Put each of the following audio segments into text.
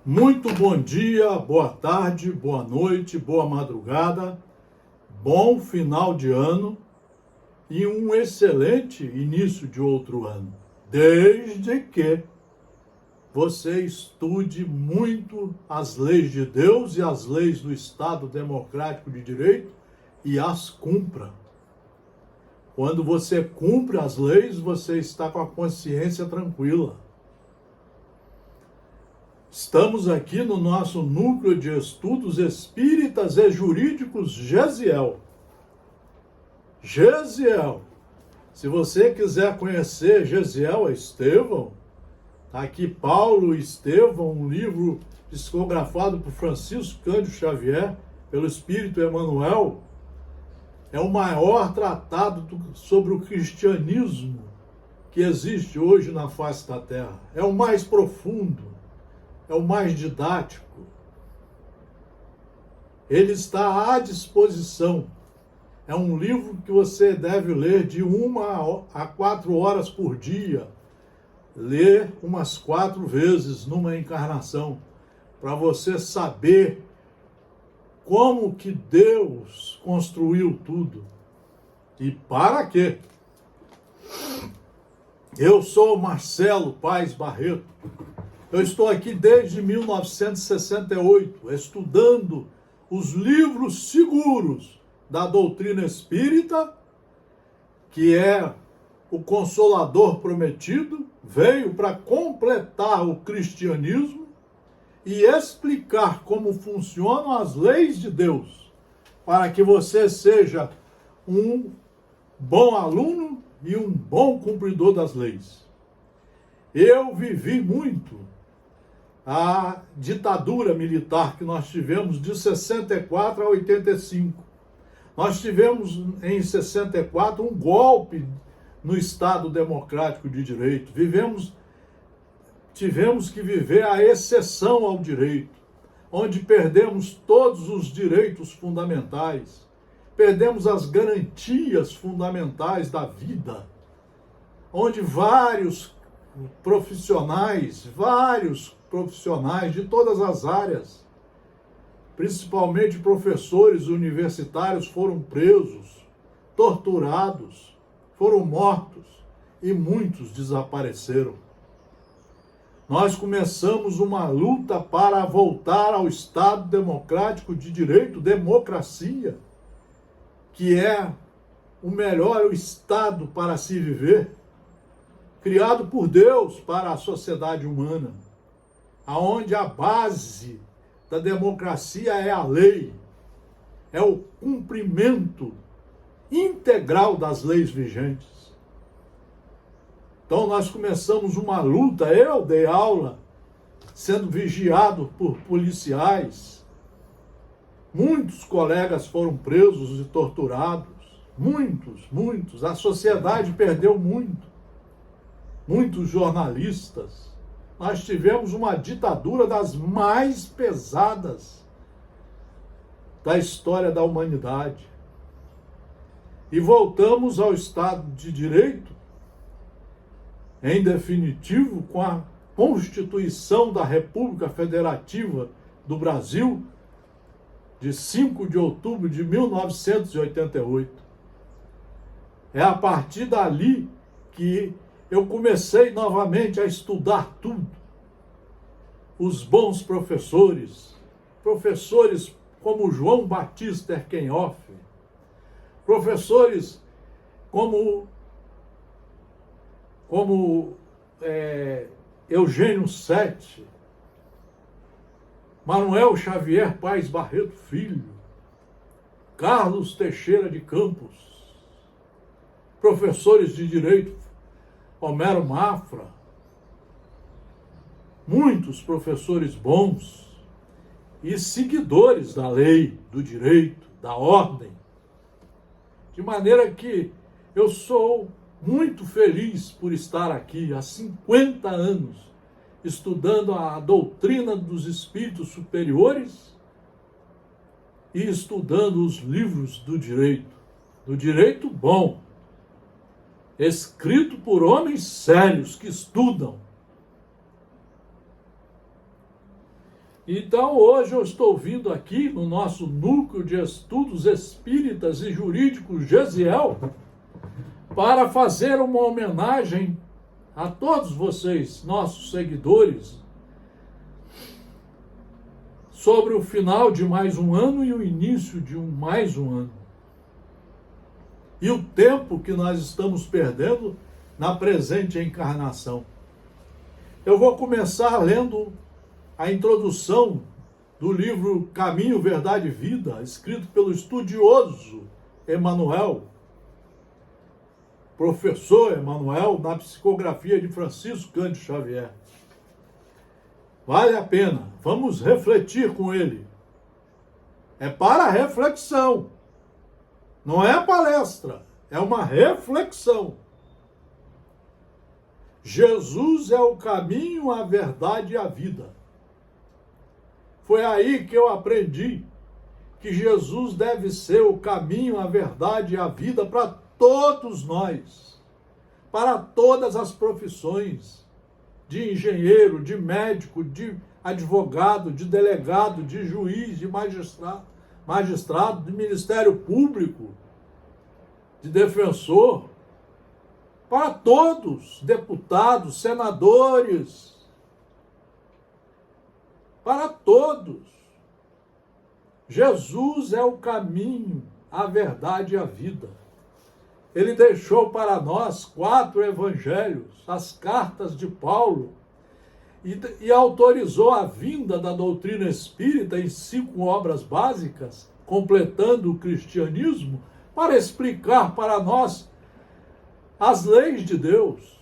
Muito bom dia, boa tarde, boa noite, boa madrugada, bom final de ano e um excelente início de outro ano, desde que você estude muito as leis de Deus e as leis do Estado Democrático de Direito e as cumpra. Quando você cumpre as leis, você está com a consciência tranquila. Estamos aqui no nosso núcleo de estudos espíritas e jurídicos Gesiel. Gesiel. Se você quiser conhecer Gesiel Estevão, está aqui Paulo Estevão, um livro psicografado por Francisco Cândido Xavier, pelo Espírito Emmanuel. É o maior tratado sobre o cristianismo que existe hoje na face da Terra. É o mais profundo, é o mais didático. Ele está à disposição. É um livro que você deve ler de 1 a 4 horas por dia. Ler umas 4 vezes numa encarnação, para você saber como que Deus construiu tudo. E para quê? Eu sou Marcelo Paes Barreto. Eu estou aqui desde 1968, estudando os livros seguros da doutrina espírita, que é o Consolador Prometido, veio para completar o cristianismo e explicar como funcionam as leis de Deus, para que você seja um bom aluno e um bom cumpridor das leis. Eu vivi muito a ditadura militar que nós tivemos de 64 a 85. Nós tivemos em 64 um golpe no Estado Democrático de Direito. Tivemos que viver a exceção ao direito, onde perdemos todos os direitos fundamentais, perdemos as garantias fundamentais da vida, onde vários profissionais de todas as áreas, principalmente professores universitários, foram presos, torturados, foram mortos e muitos desapareceram. Nós começamos uma luta para voltar ao Estado Democrático de Direito, democracia, que é o melhor Estado para se viver, criado por Deus para a sociedade humana, aonde a base da democracia é a lei, é o cumprimento integral das leis vigentes. Então nós começamos uma luta, eu dei aula, sendo vigiado por policiais. Muitos colegas foram presos e torturados, muitos. A sociedade perdeu muitos jornalistas. Nós tivemos uma ditadura das mais pesadas da história da humanidade. E voltamos ao Estado de Direito, em definitivo, com a Constituição da República Federativa do Brasil, de 5 de outubro de 1988. É a partir dali que eu comecei novamente a estudar tudo. Os bons professores como João Batista Erkenhoff, professores como Eugênio Sete, Manuel Xavier Paes Barreto Filho, Carlos Teixeira de Campos, professores de Direito, Homero Mafra, muitos professores bons e seguidores da lei, do direito, da ordem. De maneira que eu sou muito feliz por estar aqui há 50 anos, estudando a doutrina dos espíritos superiores e estudando os livros do direito bom, escrito por homens sérios que estudam. Então, hoje eu estou vindo aqui no nosso núcleo de estudos espíritas e jurídicos Gesiel para fazer uma homenagem a todos vocês, nossos seguidores, sobre o final de mais um ano e o início de mais um ano. E o tempo que nós estamos perdendo na presente encarnação. Eu vou começar lendo a introdução do livro Caminho, Verdade e Vida, escrito pelo estudioso Emmanuel, professor Emmanuel, na psicografia de Francisco Cândido Xavier. Vale a pena, vamos refletir com ele. É para reflexão, não é palestra, é uma reflexão. Jesus é o caminho, a verdade e a vida. Foi aí que eu aprendi que Jesus deve ser o caminho, a verdade e a vida para todos nós, para todas as profissões, de engenheiro, de médico, de advogado, de delegado, de juiz, de magistrado, de Ministério Público, de defensor, para todos, deputados, senadores, para todos. Jesus é o caminho, a verdade e a vida. Ele deixou para nós 4 evangelhos, as cartas de Paulo, e autorizou a vinda da doutrina espírita em 5 obras básicas, completando o cristianismo, para explicar para nós as leis de Deus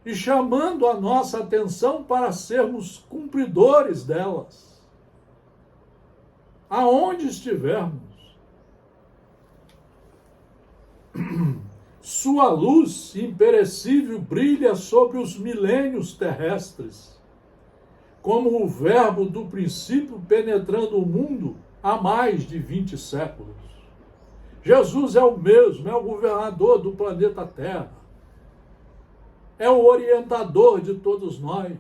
e chamando a nossa atenção para sermos cumpridores delas, aonde estivermos. Sua luz imperecível brilha sobre os milênios terrestres, como o verbo do princípio penetrando o mundo há mais de 20 séculos. Jesus é o mesmo, é o governador do planeta Terra, é o orientador de todos nós.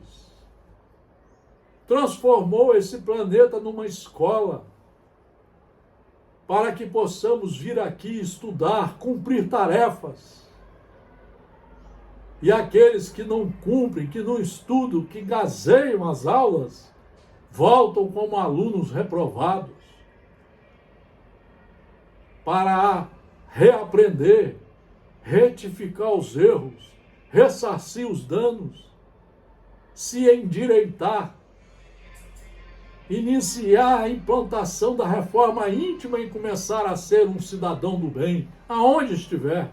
Transformou esse planeta numa escola, para que possamos vir aqui estudar, cumprir tarefas. E aqueles que não cumprem, que não estudam, que gazeiam as aulas, voltam como alunos reprovados, para reaprender, retificar os erros, ressarcir os danos, se endireitar, iniciar a implantação da reforma íntima e começar a ser um cidadão do bem, aonde estiver,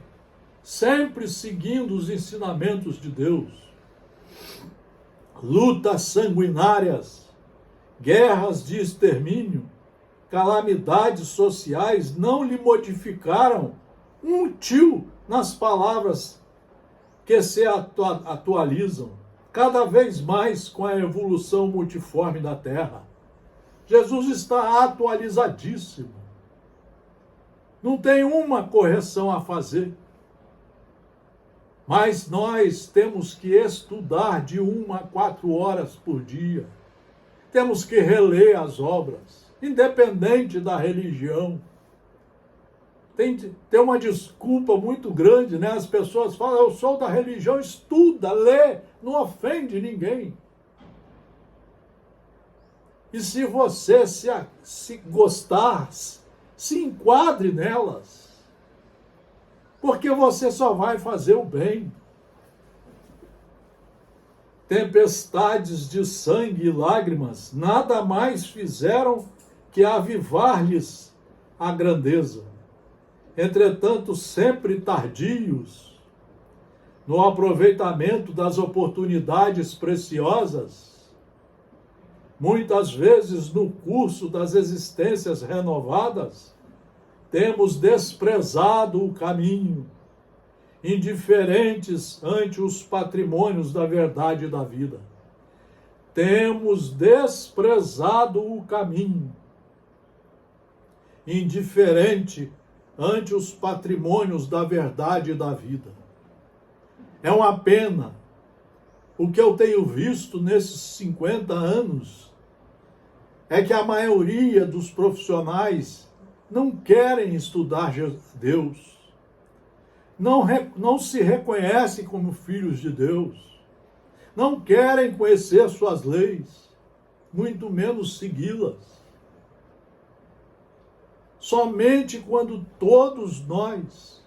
sempre seguindo os ensinamentos de Deus. Lutas sanguinárias, guerras de extermínio, calamidades sociais não lhe modificaram um tio nas palavras que se atualizam cada vez mais com a evolução multiforme da Terra. Jesus está atualizadíssimo. Não tem uma correção a fazer. Mas nós temos que estudar de 1 a 4 horas por dia. Temos que reler as obras, independente da religião. Tem uma desculpa muito grande, né? As pessoas falam, eu sou da religião, estuda, lê, não ofende ninguém. E se você se gostar, se enquadre nelas, porque você só vai fazer o bem. Tempestades de sangue e lágrimas nada mais fizeram que avivar-lhes a grandeza. Entretanto, sempre tardios no aproveitamento das oportunidades preciosas, muitas vezes no curso das existências renovadas, temos desprezado o caminho, indiferentes ante os patrimônios da verdade e da vida. Temos desprezado o caminho, indiferente ante os patrimônios da verdade e da vida. É uma pena o que eu tenho visto nesses 50 anos é que a maioria dos profissionais não querem estudar Deus, não se reconhecem como filhos de Deus, não querem conhecer suas leis, muito menos segui-las. Somente quando todos nós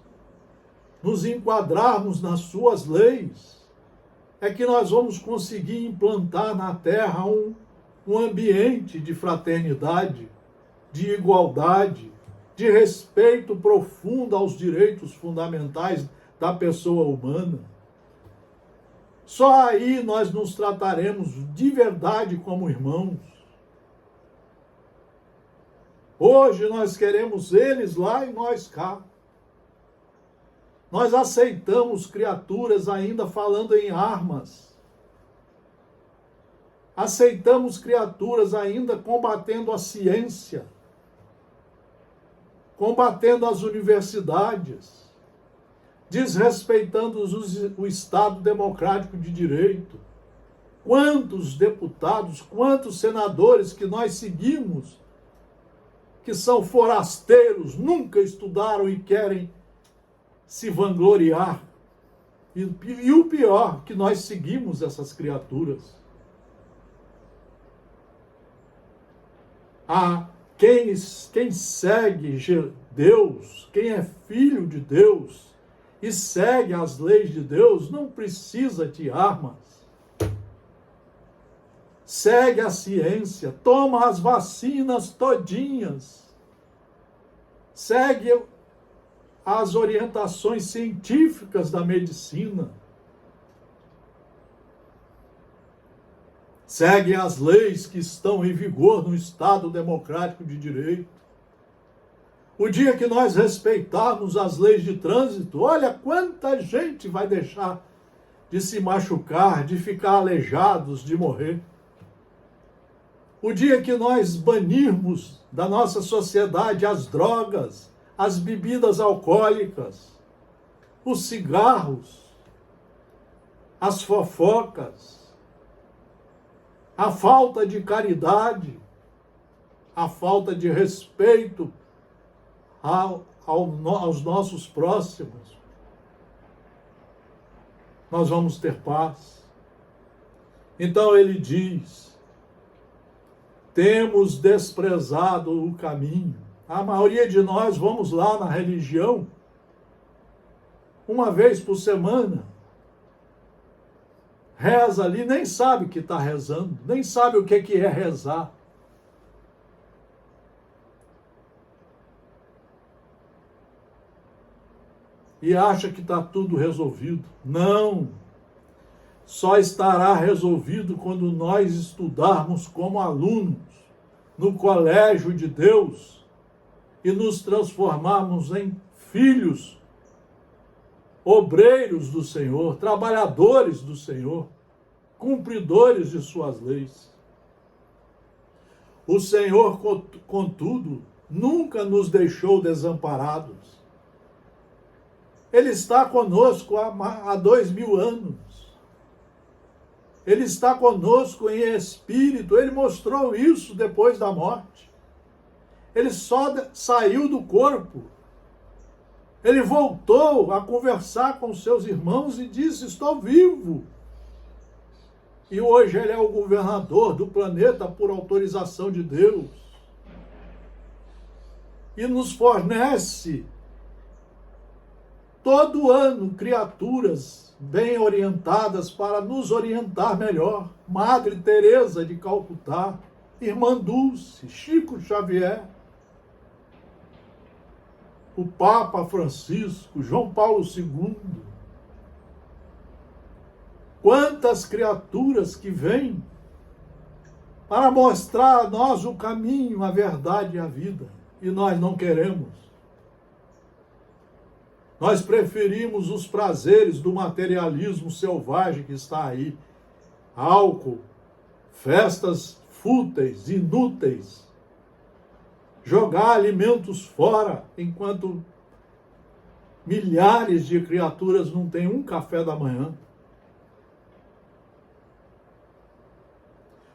nos enquadrarmos nas suas leis, é que nós vamos conseguir implantar na Terra um ambiente de fraternidade, de igualdade, de respeito profundo aos direitos fundamentais da pessoa humana. Só aí nós nos trataremos de verdade como irmãos. Hoje nós queremos eles lá e nós cá. Nós aceitamos criaturas ainda falando em armas. Aceitamos criaturas ainda combatendo a ciência, combatendo as universidades, desrespeitando o Estado democrático de direito. Quantos deputados, quantos senadores que nós seguimos, que são forasteiros, nunca estudaram e querem se vangloriar. E o pior, que nós seguimos essas criaturas. Quem segue Deus, quem é filho de Deus e segue as leis de Deus, não precisa de armas. Segue a ciência, toma as vacinas todinhas, segue as orientações científicas da medicina, segue as leis que estão em vigor no Estado democrático de direito. O dia que nós respeitarmos as leis de trânsito, olha quanta gente vai deixar de se machucar, de ficar aleijados, de morrer. O dia que nós banirmos da nossa sociedade as drogas, as bebidas alcoólicas, os cigarros, as fofocas, a falta de caridade, a falta de respeito aos nossos próximos, nós vamos ter paz. Então ele diz: temos desprezado o caminho. A maioria de nós vamos lá na religião uma vez por semana, reza ali, nem sabe que está rezando, nem sabe o que é rezar. E acha que está tudo resolvido. Não! Só estará resolvido quando nós estudarmos como alunos no colégio de Deus e nos transformarmos em filhos, obreiros do Senhor, trabalhadores do Senhor, cumpridores de suas leis. O Senhor, contudo, nunca nos deixou desamparados. Ele está conosco há 2000 anos. Ele está conosco em espírito. Ele mostrou isso depois da morte. Ele só saiu do corpo. Ele voltou a conversar com seus irmãos e disse: estou vivo. E hoje ele é o governador do planeta por autorização de Deus. E nos fornece todo ano criaturas bem orientadas para nos orientar melhor. Madre Teresa de Calcutá, Irmã Dulce, Chico Xavier, o Papa Francisco, João Paulo II. Quantas criaturas que vêm para mostrar a nós o caminho, a verdade e a vida. E nós não queremos. Nós preferimos os prazeres do materialismo selvagem que está aí. Álcool, festas fúteis, inúteis. Jogar alimentos fora, enquanto milhares de criaturas não têm um café da manhã.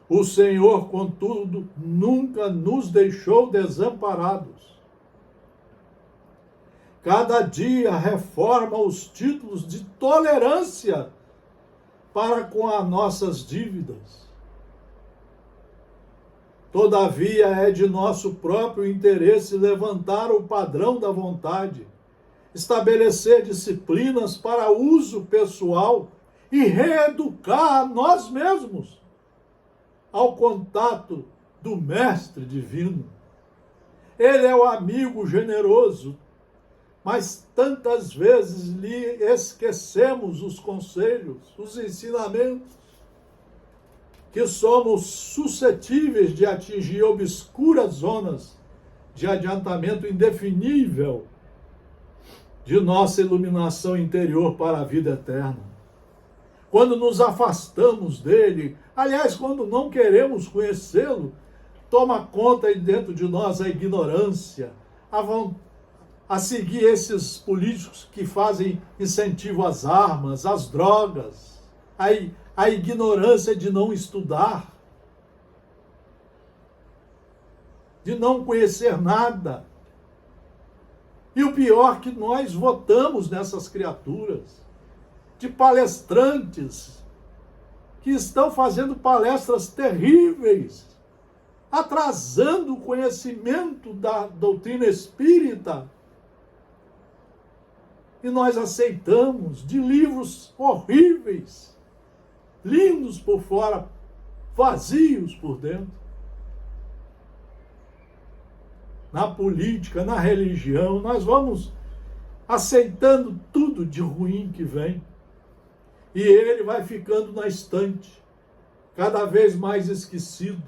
O Senhor, contudo, nunca nos deixou desamparados. Cada dia reforma os títulos de tolerância para com as nossas dívidas. Todavia, é de nosso próprio interesse levantar o padrão da vontade, estabelecer disciplinas para uso pessoal e reeducar a nós mesmos ao contato do Mestre Divino. Ele é o amigo generoso, mas tantas vezes lhe esquecemos os conselhos, os ensinamentos, que somos suscetíveis de atingir obscuras zonas de adiantamento indefinível de nossa iluminação interior para a vida eterna. Quando nos afastamos dele, aliás, quando não queremos conhecê-lo, toma conta aí dentro de nós a ignorância, a seguir esses políticos que fazem incentivo às armas, às drogas, a ignorância de não estudar, de não conhecer nada. E o pior, que nós votamos nessas criaturas, de palestrantes que estão fazendo palestras terríveis, atrasando o conhecimento da doutrina espírita. E nós aceitamos de livros horríveis, lindos por fora, vazios por dentro. Na política, na religião, nós vamos aceitando tudo de ruim que vem. E ele vai ficando na estante, cada vez mais esquecido.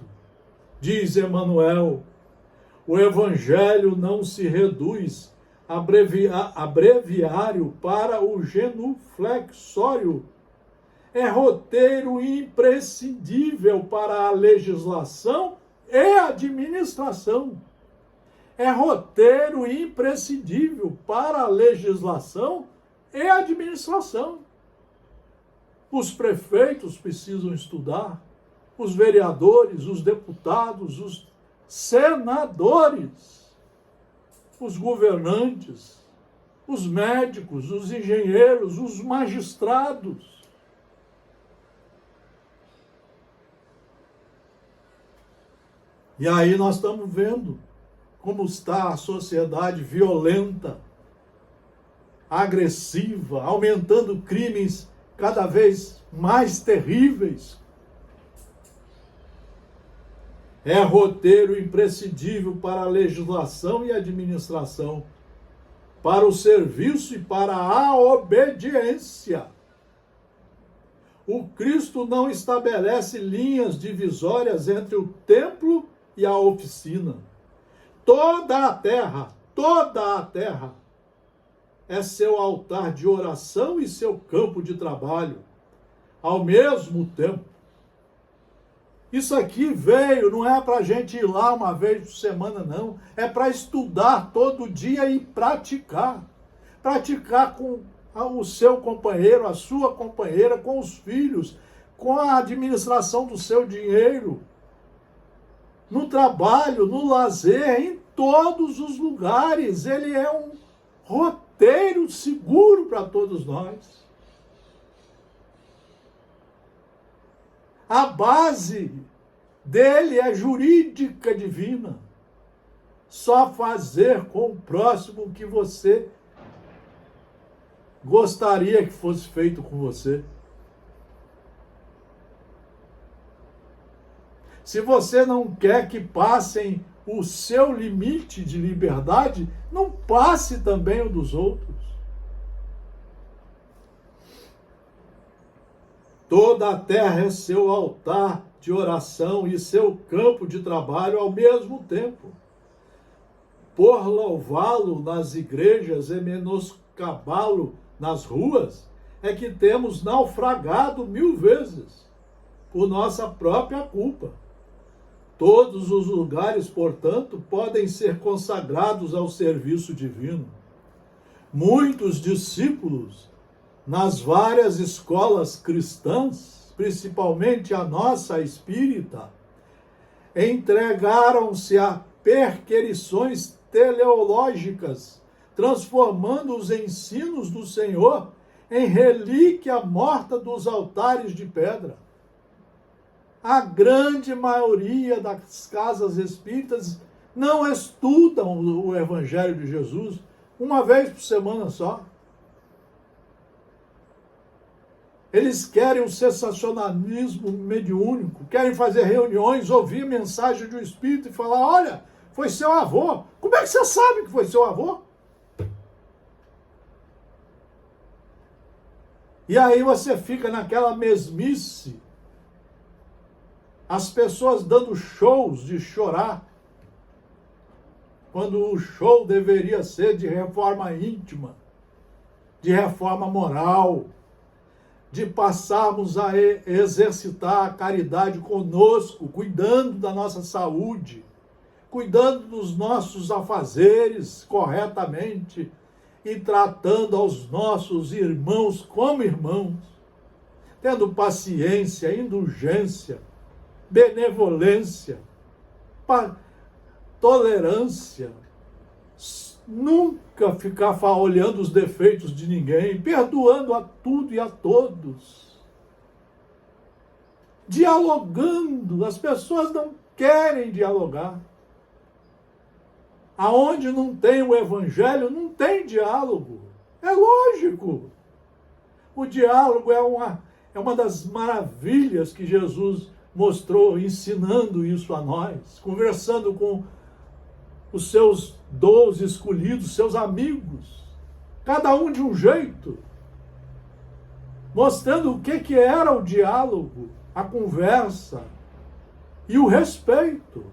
Diz Emmanuel, o evangelho não se reduz a breviário para o genuflexório. É roteiro imprescindível para a legislação e administração. É roteiro imprescindível para a legislação e administração. Os prefeitos precisam estudar, os vereadores, os deputados, os senadores, os governantes, os médicos, os engenheiros, os magistrados. E aí nós estamos vendo como está a sociedade violenta, agressiva, aumentando crimes cada vez mais terríveis. É roteiro imprescindível para a legislação e administração, para o serviço e para a obediência. O Cristo não estabelece linhas divisórias entre o templo e a oficina. Toda a terra é seu altar de oração e seu campo de trabalho, ao mesmo tempo. Isso aqui veio, não é para a gente ir lá uma vez por semana, não. É para estudar todo dia e praticar. Praticar com o seu companheiro, a sua companheira, com os filhos, com a administração do seu dinheiro, no trabalho, no lazer, em todos os lugares. Ele é um roteiro seguro para todos nós. A base dele é jurídica divina. Só fazer com o próximo o que você gostaria que fosse feito com você. Se você não quer que passem o seu limite de liberdade, não passe também o dos outros. Toda a terra é seu altar de oração e seu campo de trabalho ao mesmo tempo. Por louvá-lo nas igrejas e menoscabá-lo nas ruas, é que temos naufragado 1000 vezes, por nossa própria culpa. Todos os lugares, portanto, podem ser consagrados ao serviço divino. Muitos discípulos nas várias escolas cristãs principalmente a nossa espírita, entregaram-se a perquirições teleológicas, transformando os ensinos do Senhor em relíquia morta dos altares de pedra. A grande maioria das casas espíritas não estudam o Evangelho de Jesus uma vez por semana só. Eles querem o sensacionalismo mediúnico, querem fazer reuniões, ouvir mensagem do Espírito e falar: olha, foi seu avô. Como é que você sabe que foi seu avô? E aí você fica naquela mesmice, as pessoas dando shows de chorar, quando o show deveria ser de reforma íntima, de reforma moral, de passarmos a exercitar a caridade conosco, cuidando da nossa saúde, cuidando dos nossos afazeres corretamente e tratando aos nossos irmãos como irmãos, tendo paciência, indulgência, benevolência, tolerância, nunca ficar olhando os defeitos de ninguém, perdoando a tudo e a todos, dialogando. As pessoas não querem dialogar. Aonde não tem o Evangelho, não tem diálogo. É lógico. O diálogo é uma das maravilhas que Jesus mostrou, ensinando isso a nós, conversando com os seus 12 escolhidos, seus amigos, cada um de um jeito, mostrando o que era o diálogo, a conversa e o respeito.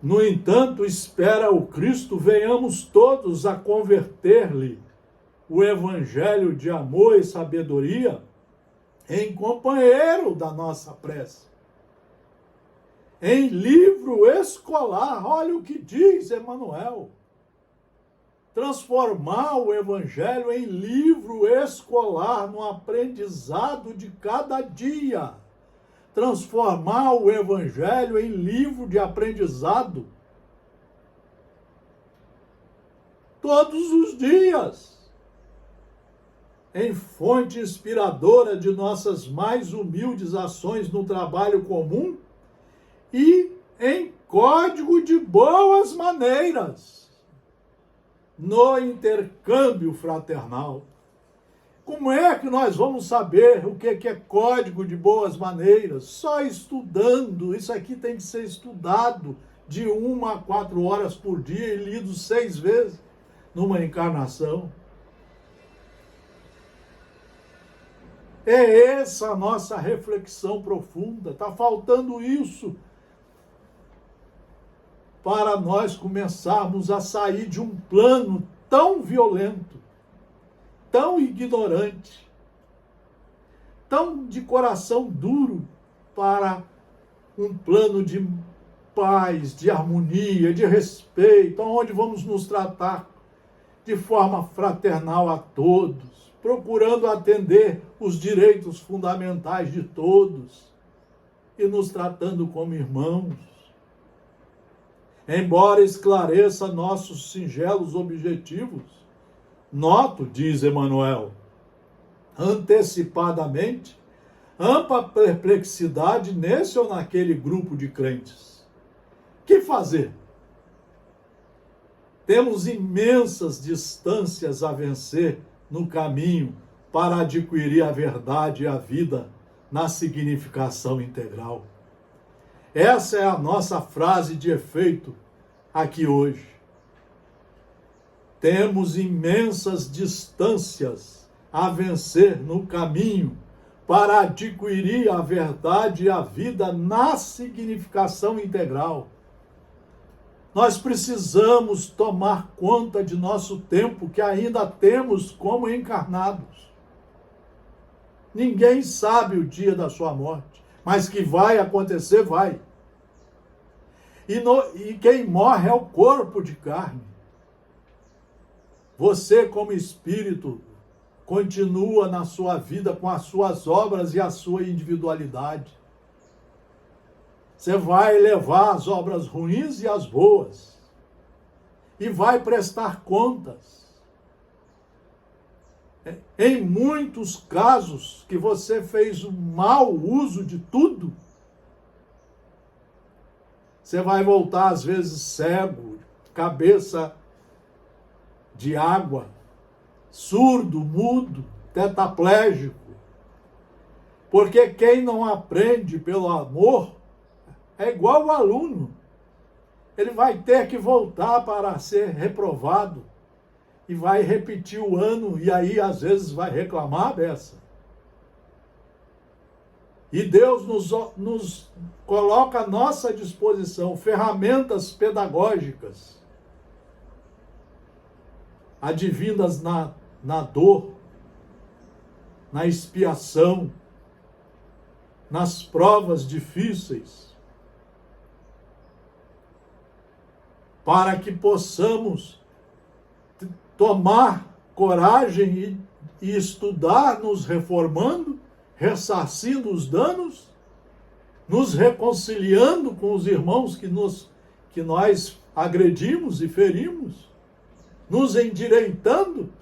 No entanto, espera o Cristo, venhamos todos a converter-lhe o evangelho de amor e sabedoria em companheiro da nossa prece, em livro escolar. Olha o que diz Emmanuel: transformar o evangelho em livro escolar no aprendizado de cada dia. Transformar o evangelho em livro de aprendizado todos os dias, em fonte inspiradora de nossas mais humildes ações no trabalho comum e em código de boas maneiras no intercâmbio fraternal. Como é que nós vamos saber o que é código de boas maneiras? Só estudando. Isso aqui tem que ser estudado de 1 a 4 horas por dia e lido 6 vezes numa encarnação. É essa a nossa reflexão profunda. Está faltando isso para nós começarmos a sair de um plano tão violento, tão ignorante, tão de coração duro, para um plano de paz, de harmonia, de respeito, onde vamos nos tratar de forma fraternal a todos, procurando atender os direitos fundamentais de todos e nos tratando como irmãos. Embora esclareça nossos singelos objetivos, noto, diz Emmanuel, antecipadamente, ampla perplexidade nesse ou naquele grupo de crentes. Que fazer? Temos imensas distâncias a vencer no caminho para adquirir a verdade e a vida na significação integral. Essa é a nossa frase de efeito aqui hoje. Temos imensas distâncias a vencer no caminho para adquirir a verdade e a vida na significação integral. Nós precisamos tomar conta de nosso tempo que ainda temos como encarnados. Ninguém sabe o dia da sua morte, mas que vai acontecer, vai. E quem morre é o corpo de carne. Você, como espírito, continua na sua vida com as suas obras e a sua individualidade. Você vai levar as obras ruins e as boas. E vai prestar contas. Em muitos casos que você fez um mau uso de tudo, você vai voltar às vezes cego, cabeça de água, surdo, mudo, tetraplégico. Porque quem não aprende pelo amor é igual o aluno. Ele vai ter que voltar para ser reprovado e vai repetir o ano e aí às vezes vai reclamar dessa. E Deus nos coloca à nossa disposição ferramentas pedagógicas advindas na dor, na expiação, nas provas difíceis, para que possamos tomar coragem e estudar, nos reformando, ressarcindo os danos, nos reconciliando com os irmãos que nós agredimos e ferimos, nos endireitando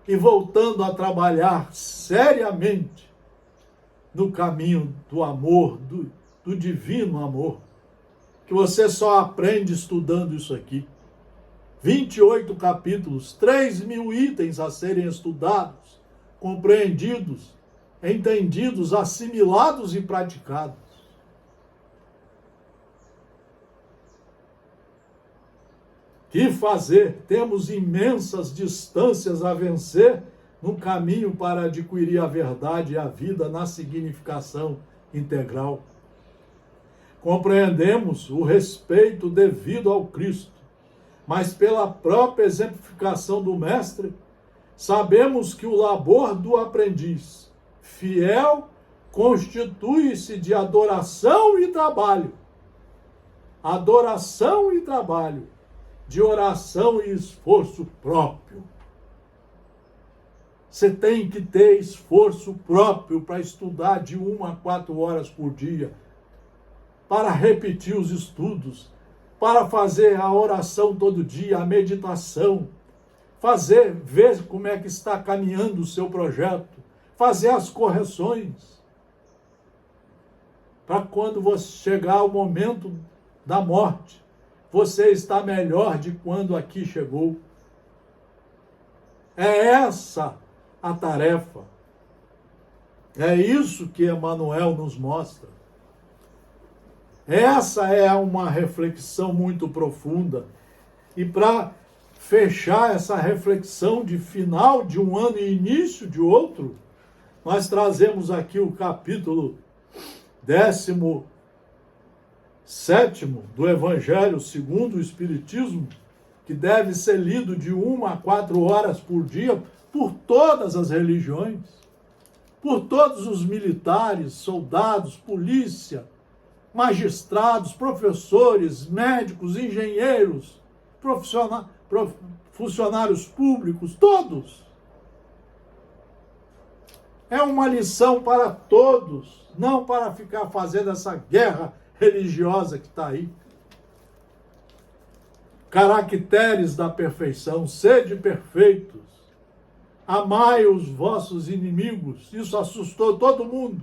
e voltando a trabalhar seriamente no caminho do amor, do divino amor, que você só aprende estudando isso aqui. 28 capítulos, 3.000 itens a serem estudados, compreendidos, entendidos, assimilados e praticados. Que fazer? Temos imensas distâncias a vencer no caminho para adquirir a verdade e a vida na significação integral. Compreendemos o respeito devido ao Cristo, mas pela própria exemplificação do Mestre, sabemos que o labor do aprendiz fiel constitui-se de adoração e trabalho. Adoração e trabalho, de oração e esforço próprio. Você tem que ter esforço próprio para estudar de 1 a 4 horas por dia, para repetir os estudos, para fazer a oração todo dia, a meditação, ver como é que está caminhando o seu projeto, fazer as correções, para quando você chegar ao momento da morte, você está melhor de quando aqui chegou. É essa a tarefa. É isso que Emmanuel nos mostra. Essa é uma reflexão muito profunda. E para fechar essa reflexão de final de um ano e início de outro, nós trazemos aqui o capítulo 17º do Evangelho segundo o Espiritismo, que deve ser lido de 1 a 4 horas por dia por todas as religiões, por todos os militares, soldados, polícia, magistrados, professores, médicos, engenheiros, funcionários públicos, todos. É uma lição para todos, não para ficar fazendo essa guerra religiosa que está aí. Caracteres da perfeição, sede perfeitos, amai os vossos inimigos, isso assustou todo mundo.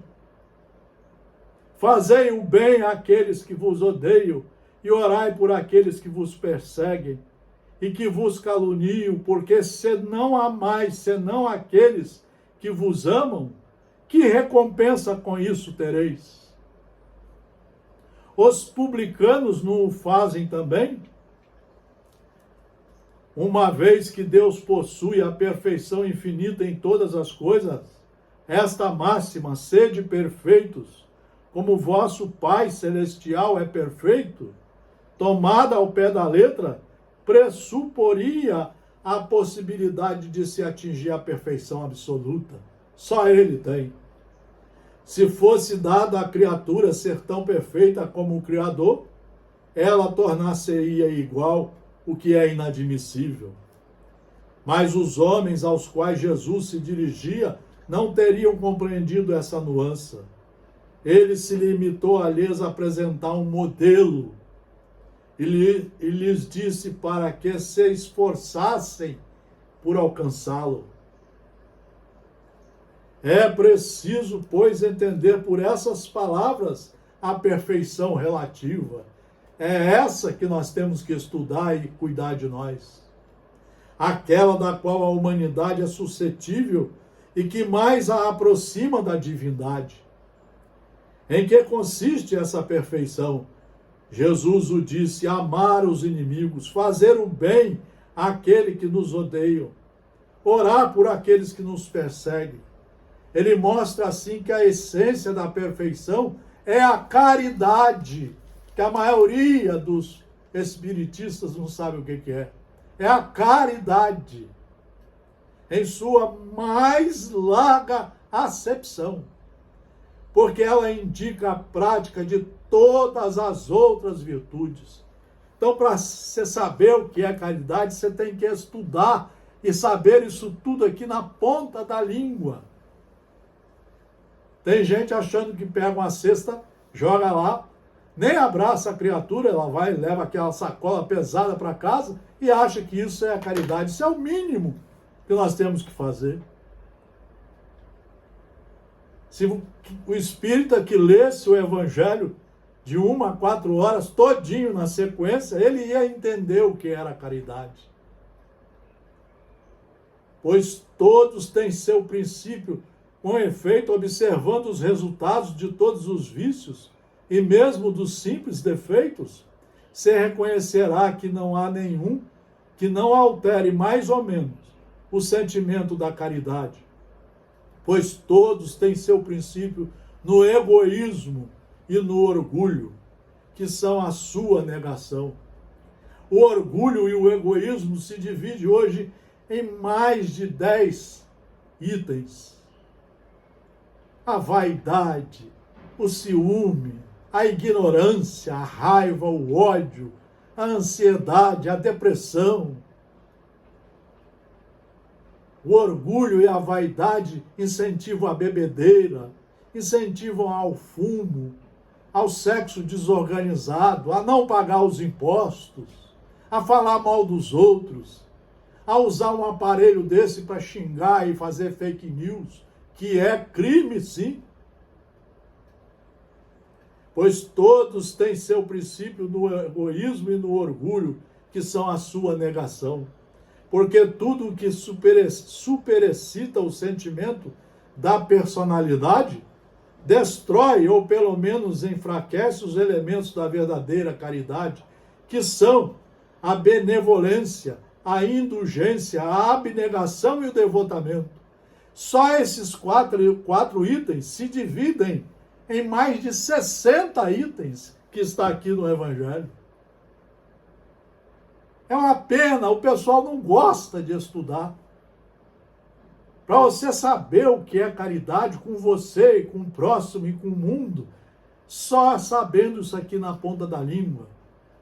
Fazei o bem àqueles que vos odeiam e orai por aqueles que vos perseguem e que vos caluniam, porque se não amais senão aqueles que vos amam, que recompensa com isso tereis? Os publicanos não o fazem também? Uma vez que Deus possui a perfeição infinita em todas as coisas, esta máxima, sede perfeitos, como vosso Pai Celestial é perfeito, tomada ao pé da letra, pressuporia a possibilidade de se atingir a perfeição absoluta. Só Ele tem. Se fosse dado à criatura ser tão perfeita como o Criador, ela tornar-se-ia igual, o que é inadmissível. Mas os homens aos quais Jesus se dirigia não teriam compreendido essa nuance. Ele se limitou a lhes apresentar um modelo e lhes disse para que se esforçassem por alcançá-lo. É preciso, pois, entender por essas palavras a perfeição relativa. É essa que nós temos que estudar e cuidar de nós. Aquela da qual a humanidade é suscetível e que mais a aproxima da divindade. Em que consiste essa perfeição? Jesus o disse: amar os inimigos, fazer o bem àquele que nos odeiam, orar por aqueles que nos perseguem. Ele mostra assim que a essência da perfeição é a caridade, que a maioria dos espiritistas não sabe o que é. É a caridade, em sua mais larga acepção, porque ela indica a prática de todas as outras virtudes. Então, para você saber o que é caridade, você tem que estudar e saber isso tudo aqui na ponta da língua. Tem gente achando que pega uma cesta, joga lá, nem abraça a criatura, ela vai e leva aquela sacola pesada para casa e acha que isso é a caridade. Isso é o mínimo que nós temos que fazer. Se o espírita que lesse o evangelho de 1 a 4 horas, todinho na sequência, ele ia entender o que era a caridade. Pois todos têm seu princípio, com efeito, observando os resultados de todos os vícios, e mesmo dos simples defeitos, se reconhecerá que não há nenhum que não altere mais ou menos o sentimento da caridade, pois todos têm seu princípio no egoísmo e no orgulho, que são a sua negação. O orgulho e o egoísmo se dividem hoje em mais de 10 itens. A vaidade, o ciúme, a ignorância, a raiva, o ódio, a ansiedade, a depressão. O orgulho e a vaidade incentivam a bebedeira, incentivam ao fumo, ao sexo desorganizado, a não pagar os impostos, a falar mal dos outros, a usar um aparelho desse para xingar e fazer fake news, que é crime, sim. Pois todos têm seu princípio no egoísmo e no orgulho, que são a sua negação. Porque tudo que superexcita o sentimento da personalidade destrói, ou pelo menos enfraquece, os elementos da verdadeira caridade, que são a benevolência, a indulgência, a abnegação e o devotamento. Só esses quatro itens se dividem em mais de 60 itens que está aqui no Evangelho. É uma pena, o pessoal não gosta de estudar. Para você saber o que é caridade com você e com o próximo e com o mundo, só sabendo isso aqui na ponta da língua,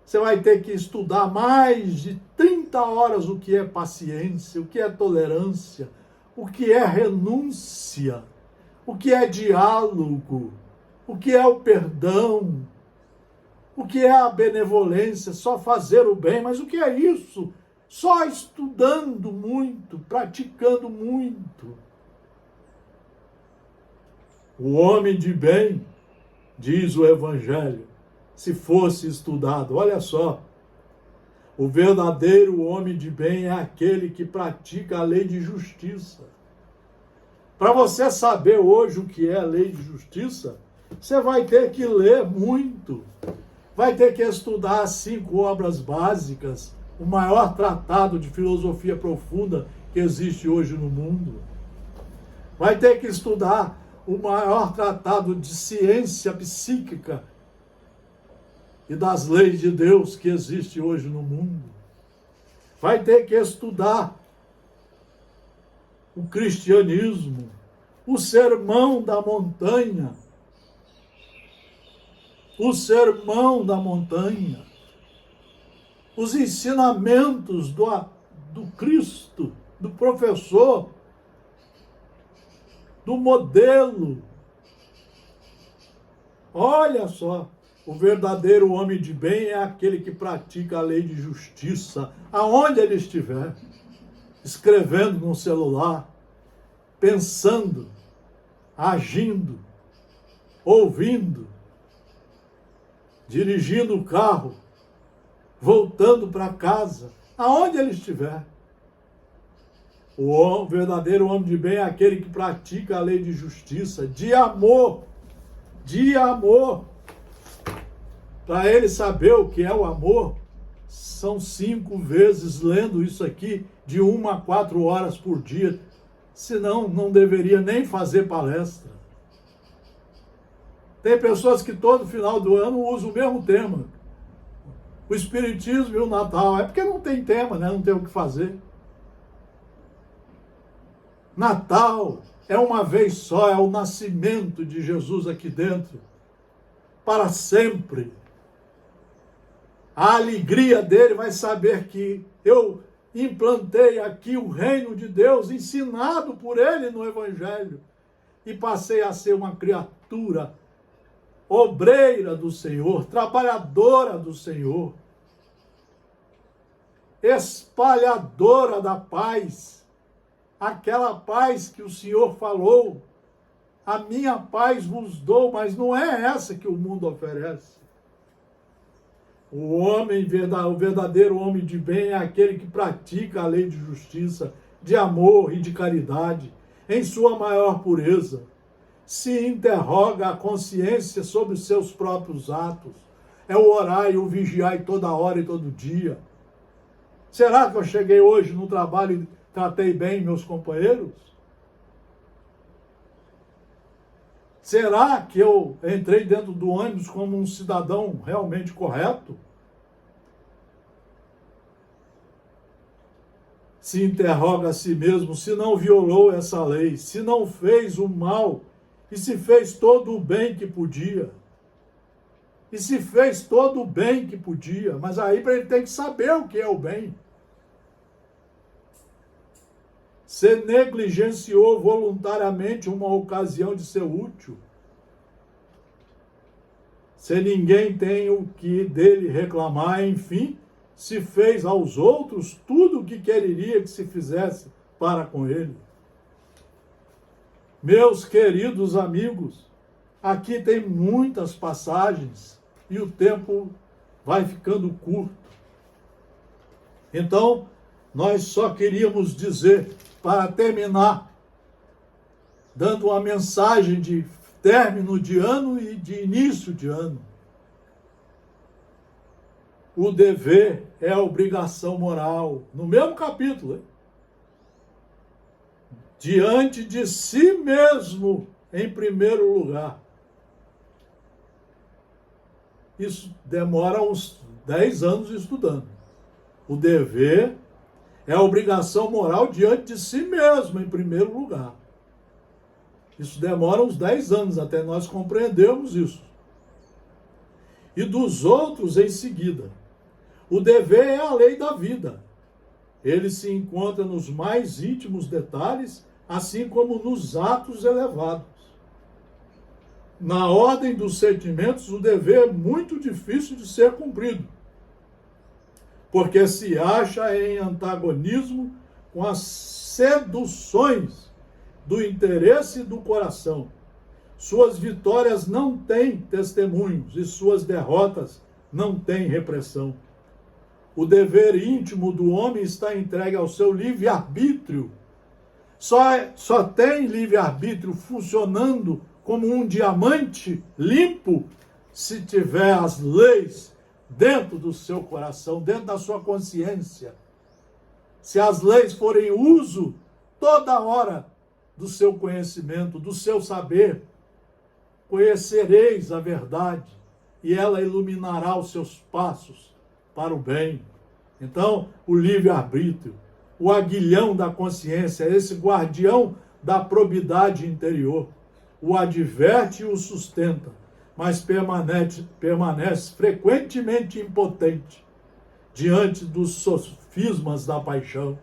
você vai ter que estudar mais de 30 horas o que é paciência, o que é tolerância, o que é renúncia, o que é diálogo, o que é o perdão, o que é a benevolência, só fazer o bem. Mas o que é isso? Só estudando muito, praticando muito. O homem de bem, diz o Evangelho, se fosse estudado, olha só, o verdadeiro homem de bem é aquele que pratica a lei de justiça. Para você saber hoje o que é a lei de justiça, você vai ter que ler muito, vai ter que estudar as 5 obras básicas, o maior tratado de filosofia profunda que existe hoje no mundo. Vai ter que estudar o maior tratado de ciência psíquica e das leis de Deus que existe hoje no mundo. Vai ter que estudar o cristianismo, o sermão da montanha, os ensinamentos do Cristo, do professor, do modelo. Olha só, o verdadeiro homem de bem é aquele que pratica a lei de justiça, aonde ele estiver, escrevendo no celular, pensando, agindo, ouvindo, dirigindo o carro, voltando para casa, aonde ele estiver. O verdadeiro homem de bem é aquele que pratica a lei de justiça, de amor. Para ele saber o que é o amor, são 5 vezes lendo isso aqui, de 1 a 4 horas por dia. Senão, não deveria nem fazer palestra. Tem pessoas que todo final do ano usam o mesmo tema. O Espiritismo e o Natal. É porque não tem tema, né? Não tem o que fazer. Natal é uma vez só, é o nascimento de Jesus aqui dentro, para sempre. A alegria dele vai saber que eu implantei aqui o reino de Deus, ensinado por ele no Evangelho, e passei a ser uma criatura obreira do Senhor, trabalhadora do Senhor, espalhadora da paz, aquela paz que o Senhor falou, a minha paz vos dou, mas não é essa que o mundo oferece. O verdadeiro homem de bem é aquele que pratica a lei de justiça, de amor e de caridade, em sua maior pureza. Se interroga a consciência sobre os seus próprios atos. É o orar e o vigiar toda hora e todo dia. Será que eu cheguei hoje no trabalho e tratei bem meus companheiros? Será que eu entrei dentro do ônibus como um cidadão realmente correto? Se interroga a si mesmo, se não violou essa lei, se não fez o mal e se fez todo o bem que podia. E se fez todo o bem que podia, mas aí ele tem que saber o que é o bem. Se negligenciou voluntariamente uma ocasião de ser útil. Se ninguém tem o que dele reclamar, enfim, se fez aos outros tudo o que quereria que se fizesse para com ele. Meus queridos amigos, aqui tem muitas passagens e o tempo vai ficando curto. Então, nós só queríamos dizer, para terminar, dando uma mensagem de término de ano e de início de ano. O dever é a obrigação moral, no mesmo capítulo, hein? Diante de si mesmo, em primeiro lugar. Isso demora uns 10 anos estudando. O dever é a obrigação moral diante de si mesmo, em primeiro lugar. Isso demora uns 10 anos até nós compreendermos isso. E dos outros em seguida. O dever é a lei da vida. Ele se encontra nos mais íntimos detalhes, assim como nos atos elevados. Na ordem dos sentimentos, o dever é muito difícil de ser cumprido, porque se acha em antagonismo com as seduções do interesse do coração. Suas vitórias não têm testemunhos e suas derrotas não têm repressão. O dever íntimo do homem está entregue ao seu livre-arbítrio. Só tem livre-arbítrio funcionando como um diamante limpo se tiver as leis dentro do seu coração, dentro da sua consciência. Se as leis forem uso toda hora do seu conhecimento, do seu saber, conhecereis a verdade e ela iluminará os seus passos para o bem. Então, o livre-arbítrio, o aguilhão da consciência, esse guardião da probidade interior, o adverte e o sustenta, mas permanece frequentemente impotente diante dos sofismas da paixão,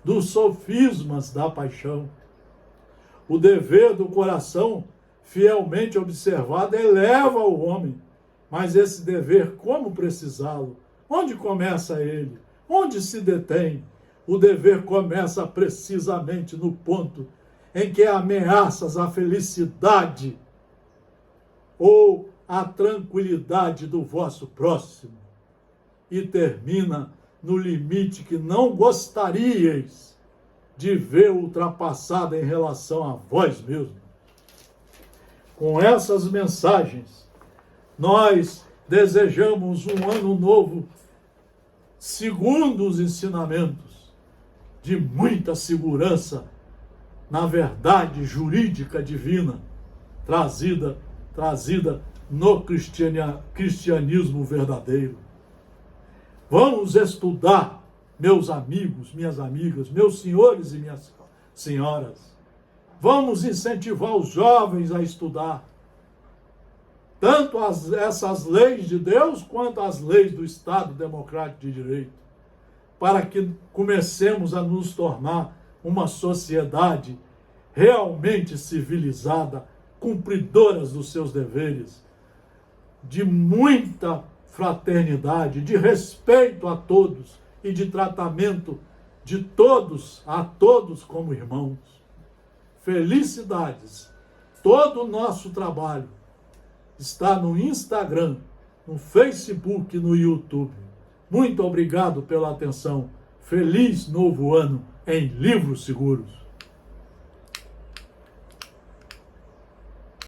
dos sofismas da paixão. O dever do coração, fielmente observado, eleva o homem. Mas esse dever, como precisá-lo? Onde começa ele? Onde se detém? O dever começa precisamente no ponto em que ameaças a felicidade ou a tranquilidade do vosso próximo e termina no limite que não gostaríeis de ver ultrapassado em relação a vós mesmos. Com essas mensagens, nós desejamos um ano novo segundo os ensinamentos de muita segurança na verdade jurídica divina trazida no cristianismo verdadeiro. Vamos estudar, meus amigos, minhas amigas, meus senhores e minhas senhoras. Vamos incentivar os jovens a estudar tanto essas leis de Deus quanto as leis do Estado Democrático de Direito, para que comecemos a nos tornar uma sociedade realmente civilizada, cumpridoras dos seus deveres, de muita fraternidade, de respeito a todos e de tratamento de todos a todos como irmãos. Felicidades! Todo o nosso trabalho está no Instagram, no Facebook e no YouTube. Muito obrigado pela atenção. Feliz novo ano em Livros Seguros.